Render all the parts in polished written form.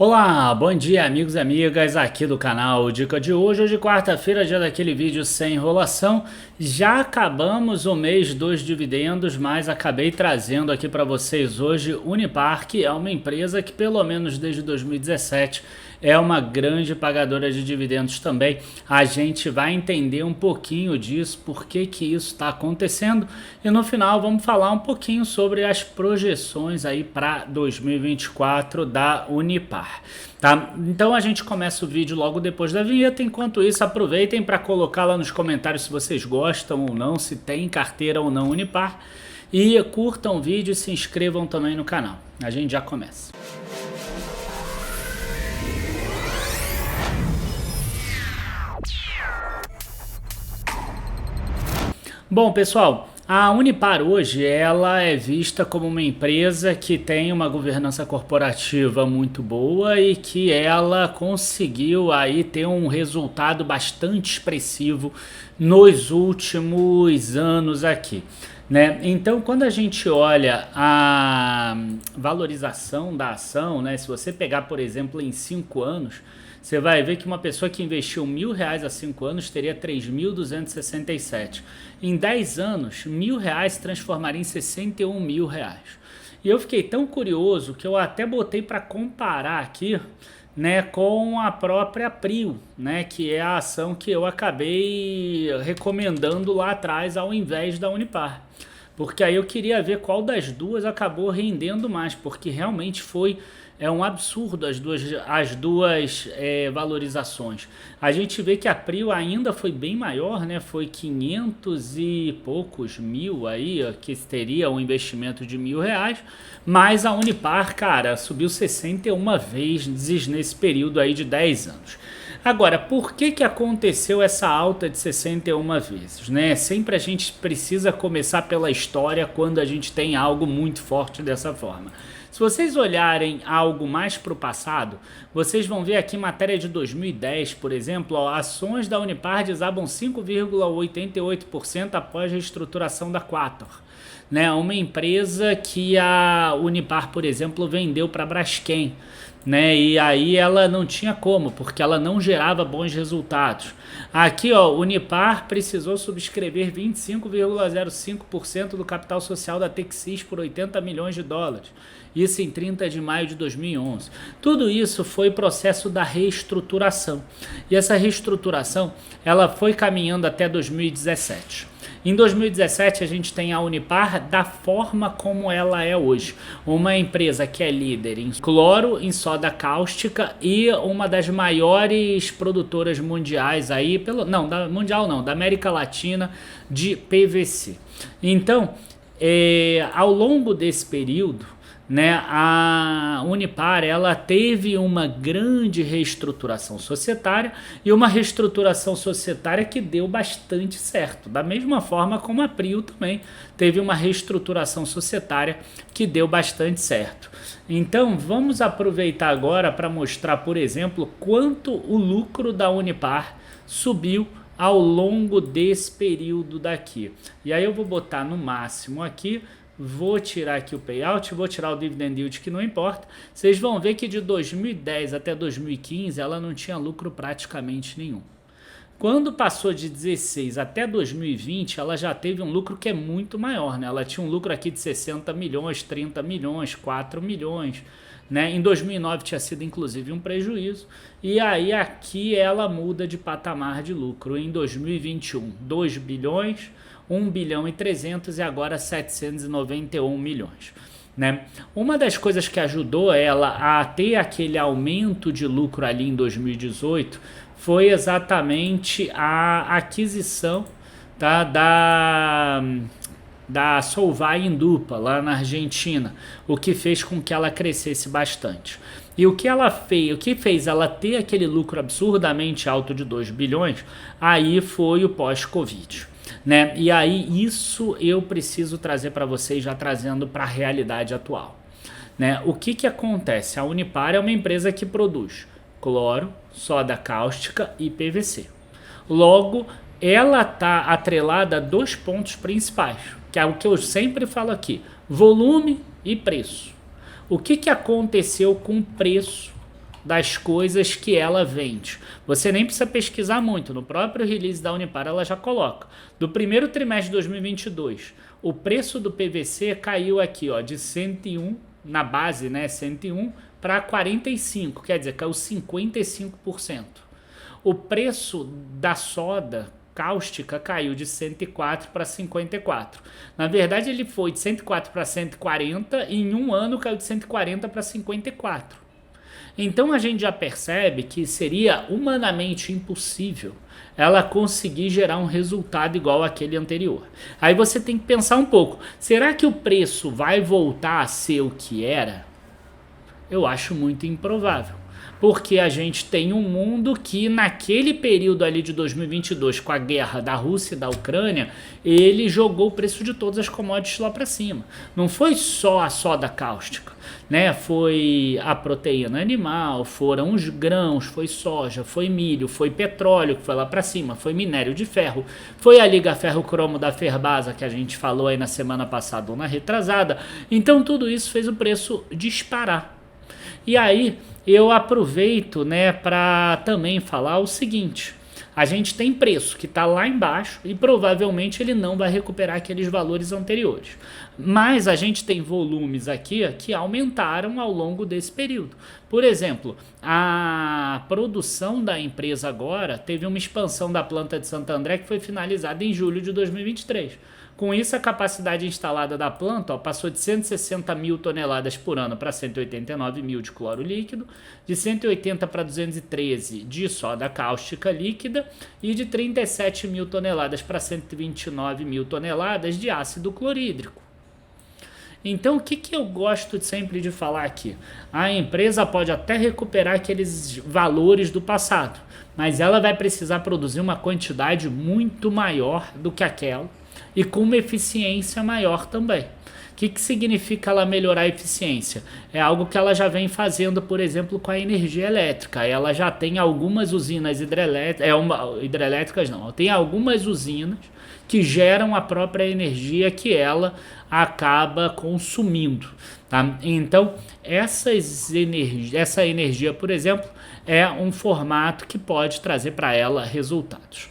Olá, bom dia amigos e amigas aqui do canal Dica de hoje quarta-feira, dia daquele vídeo sem enrolação. Já acabamos o mês dos dividendos, mas acabei trazendo aqui para vocês hoje Unipar, que é uma empresa que pelo menos desde 2017 é uma grande pagadora de dividendos também. A gente vai entender um pouquinho disso, por que isso está acontecendo, e no final vamos falar um pouquinho sobre as projeções aí para 2024 da Unipar. Tá? Então a gente começa o vídeo logo depois da vinheta. Enquanto isso, aproveitem para colocar lá nos comentários se vocês gostam ou não, se tem carteira ou não Unipar, e curtam o vídeo e se inscrevam também no canal. A gente já começa. Bom, pessoal, a Unipar hoje ela é vista como uma empresa que tem uma governança corporativa muito boa e que ela conseguiu aí ter um resultado bastante expressivo nos últimos anos aqui, né? Então, quando a gente olha a valorização da ação, né, se você pegar, por exemplo, em 5 anos, você vai ver que uma pessoa que investiu R$1.000 há 5 anos teria 3.267. Em 10 anos, R$1.000 se transformaria em R$61.000. E eu fiquei tão curioso que eu até botei para comparar aqui, né, com a própria Prio, né, que é a ação que eu acabei recomendando lá atrás ao invés da Unipar. Porque aí eu queria ver qual das duas acabou rendendo mais, porque realmente foi um absurdo as duas valorizações. A gente vê que a Prio ainda foi bem maior, né? Foi 500 e poucos mil aí, que teria um investimento de R$1.000, mas a Unipar, cara, subiu 61 vezes nesse período aí de 10 anos. Agora, por que aconteceu essa alta de 61 vezes, né? Sempre a gente precisa começar pela história quando a gente tem algo muito forte dessa forma. Se vocês olharem algo mais para o passado, vocês vão ver aqui matéria de 2010, por exemplo, ó, ações da Unipar desabam 5,88% após a reestruturação da Quator, né? Uma empresa que a Unipar, por exemplo, vendeu para a Braskem, né? E aí ela não tinha como, porque ela não gerava bons resultados. Aqui, ó, Unipar precisou subscrever 25,05% do capital social da Texis por $80 milhões. Isso em 30 de maio de 2011. Tudo isso foi processo da reestruturação. E essa reestruturação, ela foi caminhando até 2017. Em 2017 a gente tem a Unipar da forma como ela é hoje, uma empresa que é líder em cloro, em soda cáustica e uma das maiores produtoras mundiais aí, da América Latina de PVC. Então, ao longo desse período, né, a Unipar ela teve uma grande reestruturação societária e uma reestruturação societária que deu bastante certo, da mesma forma como a Prio também teve uma reestruturação societária que deu bastante certo. Então vamos aproveitar agora para mostrar, por exemplo, quanto o lucro da Unipar subiu ao longo desse período daqui. E aí eu vou botar no máximo aqui. Vou tirar aqui o payout, vou tirar o dividend yield, que não importa. Vocês vão ver que de 2010 até 2015 ela não tinha lucro praticamente nenhum. Quando passou de 16 até 2020, ela já teve um lucro que é muito maior, né? Ela tinha um lucro aqui de 60 milhões, 30 milhões, 4 milhões, né? Em 2009 tinha sido inclusive um prejuízo. E aí aqui ela muda de patamar de lucro. Em 2021, 2 bilhões, 1 bilhão e 300 e agora 791 milhões. Né? Uma das coisas que ajudou ela a ter aquele aumento de lucro ali em 2018 foi exatamente a aquisição, tá, da Solvay Indupa lá na Argentina, o que fez com que ela crescesse bastante. E o que ela fez, o que fez ela ter aquele lucro absurdamente alto de 2 bilhões, aí foi o pós-Covid. Né? E aí isso eu preciso trazer para vocês, já trazendo para a realidade atual. Né? O que acontece? A Unipar é uma empresa que produz cloro, soda cáustica e PVC. Logo, ela está atrelada a 2 pontos principais, que é o que eu sempre falo aqui: volume e preço. O que aconteceu com o preço das coisas que ela vende. Você nem precisa pesquisar muito, no próprio release da Unipar ela já coloca. Do primeiro trimestre de 2022, o preço do PVC caiu aqui, ó, de 101 na base, né, 101 para 45, quer dizer, caiu 55%. O preço da soda cáustica caiu de 104 para 54. Na verdade, ele foi de 104 para 140 e em um ano caiu de 140 para 54. Então a gente já percebe que seria humanamente impossível ela conseguir gerar um resultado igual àquele anterior. Aí você tem que pensar um pouco, será que o preço vai voltar a ser o que era? Eu acho muito improvável. Porque a gente tem um mundo que naquele período ali de 2022, com a guerra da Rússia e da Ucrânia, ele jogou o preço de todas as commodities lá para cima. Não foi só a soda cáustica, né? Foi a proteína animal, foram os grãos, foi soja, foi milho, foi petróleo que foi lá para cima, foi minério de ferro, foi a liga ferro-cromo da Ferbasa que a gente falou aí na semana passada ou na retrasada. Então tudo isso fez o preço disparar. E aí eu aproveito, né, para também falar o seguinte: a gente tem preço que está lá embaixo e provavelmente ele não vai recuperar aqueles valores anteriores. Mas a gente tem volumes aqui que aumentaram ao longo desse período. Por exemplo, a produção da empresa agora teve uma expansão da planta de Santo André que foi finalizada em julho de 2023. Com isso, a capacidade instalada da planta passou de 160 mil toneladas por ano para 189 mil de cloro líquido, de 180 para 213 de soda cáustica líquida e de 37 mil toneladas para 129 mil toneladas de ácido clorídrico. Então, o que eu gosto sempre de falar aqui? A empresa pode até recuperar aqueles valores do passado, mas ela vai precisar produzir uma quantidade muito maior do que aquela e com uma eficiência maior também. O que significa ela melhorar a eficiência? É algo que ela já vem fazendo, por exemplo, com a energia elétrica. Ela já tem algumas usinas hidrelétricas, tem algumas usinas que geram a própria energia que ela acaba consumindo. Tá? Então, essa energia, por exemplo, é um formato que pode trazer para ela resultados.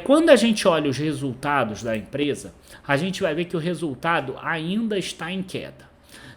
Quando a gente olha os resultados da empresa, a gente vai ver que o resultado ainda está em queda,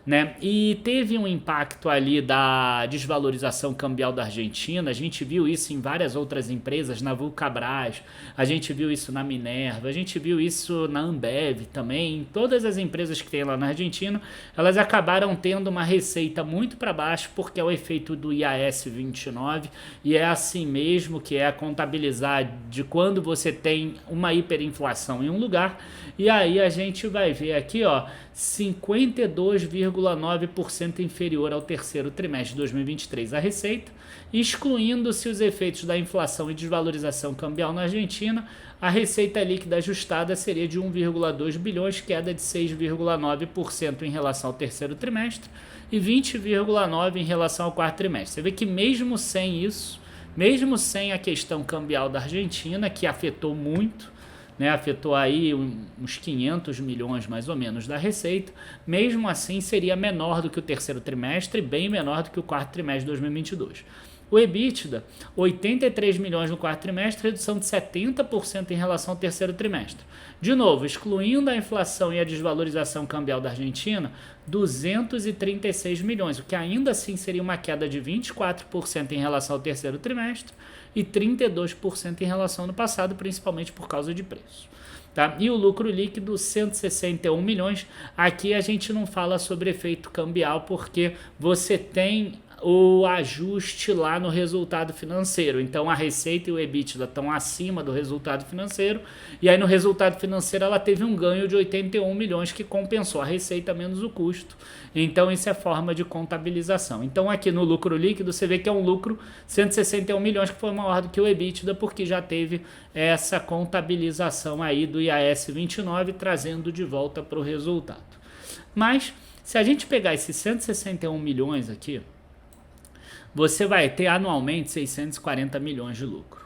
né? E teve um impacto ali da desvalorização cambial da Argentina. A gente viu isso em várias outras empresas, na Vulcabras, a gente viu isso na Minerva, a gente viu isso na Ambev também. Todas as empresas que tem lá na Argentina, elas acabaram tendo uma receita muito para baixo, porque é o efeito do IAS 29, e é assim mesmo que é contabilizar de quando você tem uma hiperinflação em um lugar. E aí a gente vai ver aqui, ó, 52,9% inferior ao terceiro trimestre de 2023 a receita, excluindo-se os efeitos da inflação e desvalorização cambial na Argentina. A receita líquida ajustada seria de 1,2 bilhões, queda de 6,9% em relação ao terceiro trimestre e 20,9% em relação ao quarto trimestre. Você vê que mesmo sem isso, mesmo sem a questão cambial da Argentina, que afetou muito, né, afetou aí uns 500 milhões mais ou menos da receita, mesmo assim seria menor do que o terceiro trimestre e bem menor do que o quarto trimestre de 2022. O EBITDA, 83 milhões no quarto trimestre, redução de 70% em relação ao terceiro trimestre. De novo, excluindo a inflação e a desvalorização cambial da Argentina, 236 milhões, o que ainda assim seria uma queda de 24% em relação ao terceiro trimestre e 32% em relação ao ano passado, principalmente por causa de preço. Tá? E o lucro líquido, 161 milhões. Aqui a gente não fala sobre efeito cambial, porque você tem o ajuste lá no resultado financeiro. Então a receita e o EBITDA estão acima do resultado financeiro, e aí no resultado financeiro ela teve um ganho de 81 milhões que compensou a receita menos o custo. Então isso é forma de contabilização. Então aqui no lucro líquido você vê que é um lucro 161 milhões que foi maior do que o EBITDA, porque já teve essa contabilização aí do IAS 29 trazendo de volta para o resultado. Mas se a gente pegar esses 161 milhões aqui, você vai ter anualmente 640 milhões de lucro.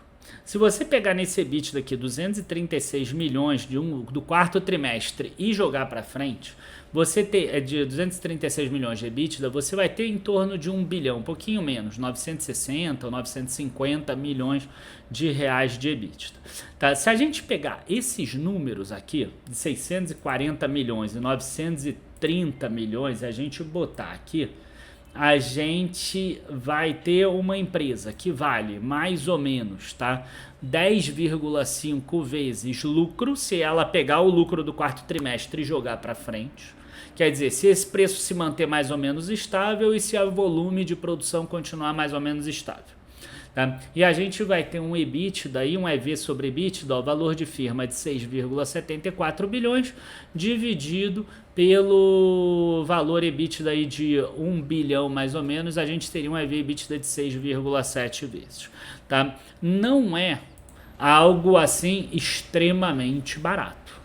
Se você pegar nesse EBITDA aqui 236 milhões do quarto trimestre e jogar para frente, você ter de 236 milhões de EBITDA, você vai ter em torno de 1 bilhão, um pouquinho menos, 960 ou 950 milhões de reais de EBITDA. Tá? Se a gente pegar esses números aqui, de 640 milhões e 930 milhões, a gente botar aqui, a gente vai ter uma empresa que vale mais ou menos, tá? 10,5 vezes lucro, se ela pegar o lucro do quarto trimestre e jogar para frente. Quer dizer, se esse preço se manter mais ou menos estável e se o volume de produção continuar mais ou menos estável. Tá? E a gente vai ter um EBITDA, um EV sobre EBITDA, o valor de firma de 6,74 bilhões, dividido pelo valor EBITDA aí de 1 bilhão mais ou menos, a gente teria um EV EBITDA de 6,7 vezes. Tá? Não é algo assim extremamente barato.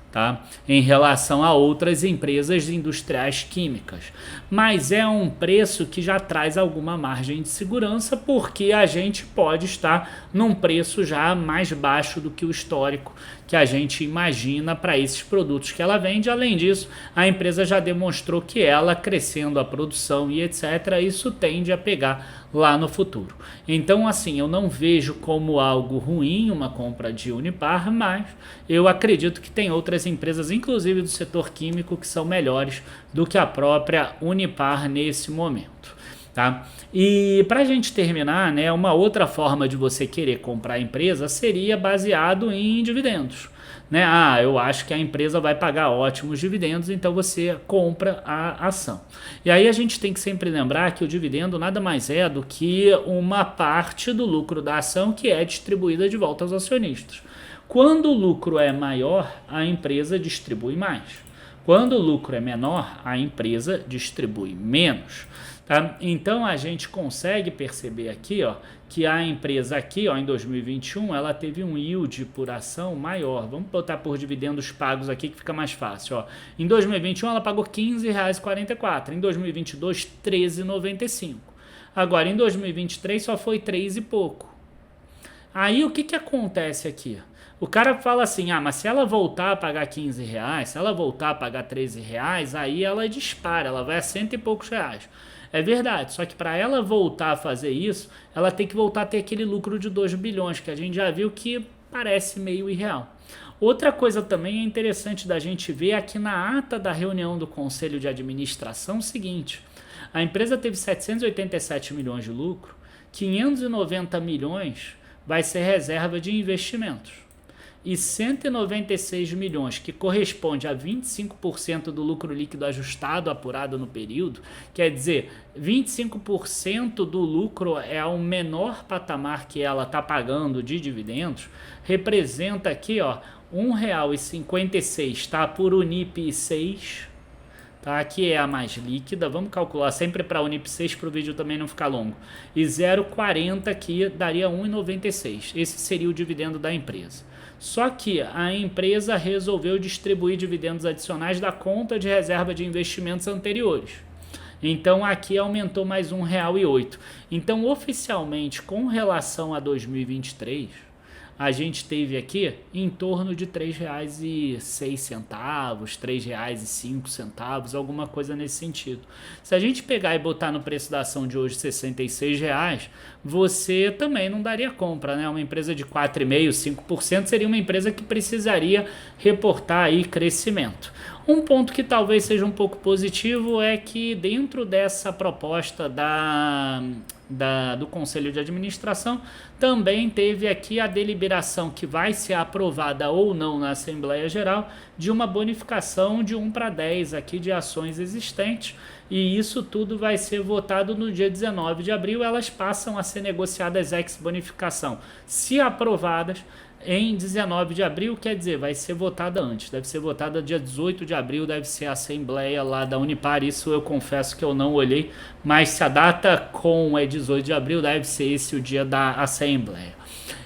Tá? Em relação a outras empresas industriais químicas. Mas é um preço que já traz alguma margem de segurança, porque a gente pode estar num preço já mais baixo do que o histórico que a gente imagina para esses produtos que ela vende. Além disso, a empresa já demonstrou que ela, crescendo a produção e etc., isso tende a pegar lá no futuro. Então, assim, eu não vejo como algo ruim uma compra de Unipar, mas eu acredito que tem outras empresas, inclusive do setor químico, que são melhores do que a própria Unipar nesse momento. Tá? E para a gente terminar, né, uma outra forma de você querer comprar a empresa seria baseado em dividendos. Né? Eu acho que a empresa vai pagar ótimos dividendos, então você compra a ação. E aí a gente tem que sempre lembrar que o dividendo nada mais é do que uma parte do lucro da ação que é distribuída de volta aos acionistas. Quando o lucro é maior, a empresa distribui mais. Quando o lucro é menor, a empresa distribui menos. Tá? Então a gente consegue perceber aqui, ó, que a empresa aqui, ó, em 2021, ela teve um yield por ação maior. Vamos botar por dividendos pagos aqui que fica mais fácil. Ó. Em 2021 ela pagou R$ 15,44, em 2022 R$ 13,95. Agora em 2023 só foi 3 e pouco. Aí o que acontece aqui? O cara fala assim, mas se ela voltar a pagar R$15, se ela voltar a pagar R$13, aí ela dispara, ela vai a cento e poucos reais. É verdade, só que para ela voltar a fazer isso, ela tem que voltar a ter aquele lucro de 2 bilhões, que a gente já viu que parece meio irreal. Outra coisa também é interessante da gente ver aqui na ata da reunião do Conselho de Administração o seguinte, a empresa teve 787 milhões de lucro, 590 milhões vai ser reserva de investimentos. E 196 milhões, que corresponde a 25% do lucro líquido ajustado apurado no período, quer dizer, 25% do lucro é o menor patamar que ela está pagando de dividendos, representa aqui ó, R$ 1,56, tá? Por Unip 6, tá? Que é a mais líquida, vamos calcular sempre para a Unip 6 para o vídeo também não ficar longo, e 0,40 que daria 1,96, esse seria o dividendo da empresa. Só que a empresa resolveu distribuir dividendos adicionais da conta de reserva de investimentos anteriores. Então aqui aumentou mais R$ 1,08. Então oficialmente com relação a 2023, a gente teve aqui em torno de R$ 3,06, R$ 3,05, alguma coisa nesse sentido. Se a gente pegar e botar no preço da ação de hoje R$ 66, você também não daria compra, né? Uma empresa de 4,5%, 5% seria uma empresa que precisaria reportar aí crescimento. Um ponto que talvez seja um pouco positivo é que dentro dessa proposta do Conselho de Administração também teve aqui a deliberação que vai ser aprovada ou não na Assembleia Geral de uma bonificação de 1/10 aqui de ações existentes, e isso tudo vai ser votado no dia 19 de abril, elas passam a ser negociadas ex bonificação. Se aprovadas, em 19 de abril, quer dizer, vai ser votada antes, deve ser votada dia 18 de abril, deve ser a assembleia lá da Unipar, isso eu confesso que eu não olhei, mas se a data com é 18 de abril, deve ser esse o dia da assembleia.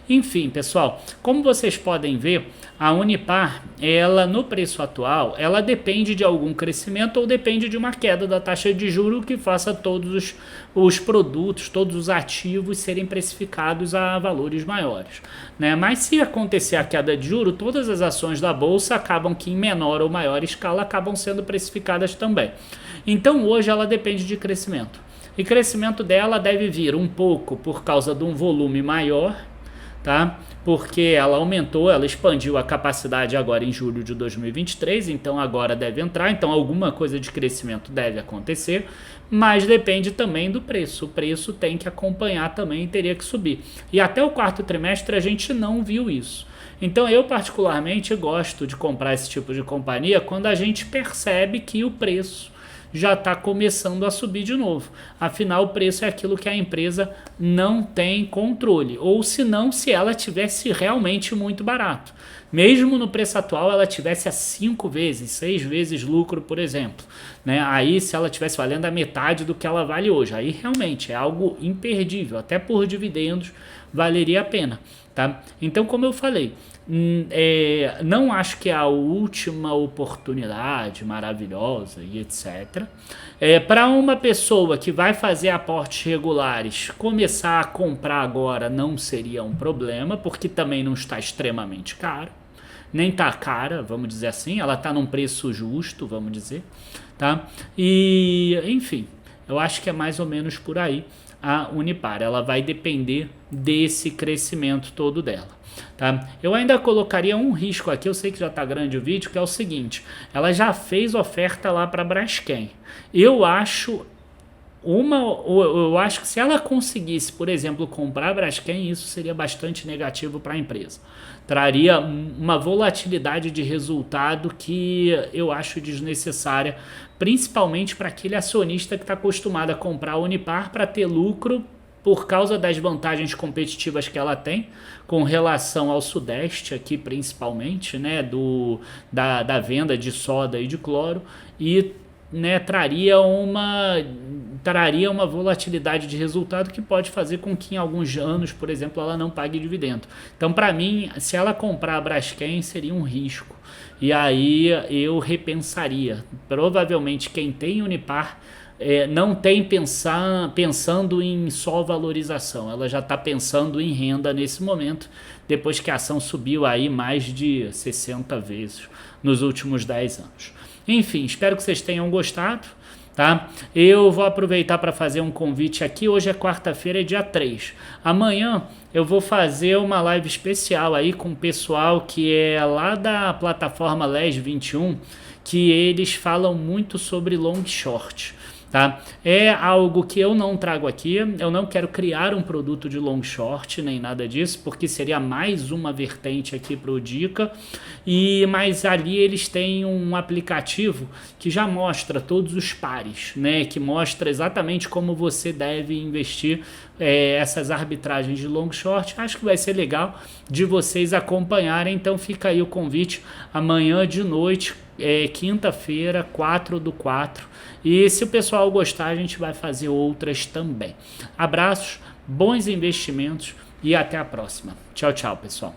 Enfim, pessoal, como vocês podem ver, a Unipar, ela no preço atual, ela depende de algum crescimento ou depende de uma queda da taxa de juros que faça todos os produtos, todos os ativos serem precificados a valores maiores, né? Mas se acontecer a queda de juros, todas as ações da Bolsa acabam que em menor ou maior escala acabam sendo precificadas também. Então hoje ela depende de crescimento. E crescimento dela deve vir um pouco por causa de um volume maior, tá? Porque ela aumentou, ela expandiu a capacidade agora em julho de 2023, então agora deve entrar, então alguma coisa de crescimento deve acontecer, mas depende também do preço. O preço tem que acompanhar também, teria que subir. E até o quarto trimestre a gente não viu isso. Então eu particularmente gosto de comprar esse tipo de companhia quando a gente percebe que o preço já está começando a subir de novo. Afinal, o preço é aquilo que a empresa não tem controle. Ou se não, se ela tivesse realmente muito barato. Mesmo no preço atual, ela tivesse a 5 vezes, 6 vezes lucro, por exemplo. Né? Aí, se ela tivesse valendo a metade do que ela vale hoje, aí realmente é algo imperdível. Até por dividendos, valeria a pena. Tá? Então, como eu falei, não acho que é a última oportunidade maravilhosa e etc. Para uma pessoa que vai fazer aportes regulares, começar a comprar agora não seria um problema, porque também não está extremamente caro, nem está cara, vamos dizer assim, ela está num preço justo, vamos dizer, tá? E, enfim, eu acho que é mais ou menos por aí a Unipar, ela vai depender desse crescimento todo dela. Tá? Eu ainda colocaria um risco aqui, eu sei que já está grande o vídeo, que é o seguinte, ela já fez oferta lá para a Braskem. Eu acho que se ela conseguisse, por exemplo, comprar a Braskem, isso seria bastante negativo para a empresa. Traria uma volatilidade de resultado que eu acho desnecessária, principalmente para aquele acionista que está acostumado a comprar a Unipar para ter lucro por causa das vantagens competitivas que ela tem com relação ao Sudeste aqui principalmente, né, da venda de soda e de cloro, e né, traria uma volatilidade de resultado que pode fazer com que em alguns anos, por exemplo, ela não pague dividendo. Então, para mim, se ela comprar a Braskem, seria um risco. E aí eu repensaria. Provavelmente quem tem Unipar não tem pensando em só valorização, ela já está pensando em renda nesse momento, depois que a ação subiu aí mais de 60 vezes nos últimos 10 anos. Enfim, espero que vocês tenham gostado, tá? Eu vou aproveitar para fazer um convite aqui, hoje é quarta-feira, é dia 3. Amanhã eu vou fazer uma live especial aí com o pessoal que é lá da plataforma LES 21, que eles falam muito sobre long short. Tá? É algo que eu não trago aqui, eu não quero criar um produto de long short, nem nada disso, porque seria mais uma vertente aqui para o Dica, mas ali eles têm um aplicativo que já mostra todos os pares, né? Que mostra exatamente como você deve investir essas arbitragens de long short. Acho que vai ser legal de vocês acompanharem, então fica aí o convite amanhã de noite, quinta-feira, 4/4, e se o pessoal gostar, a gente vai fazer outras também. Abraços, bons investimentos e até a próxima. Tchau, tchau, pessoal.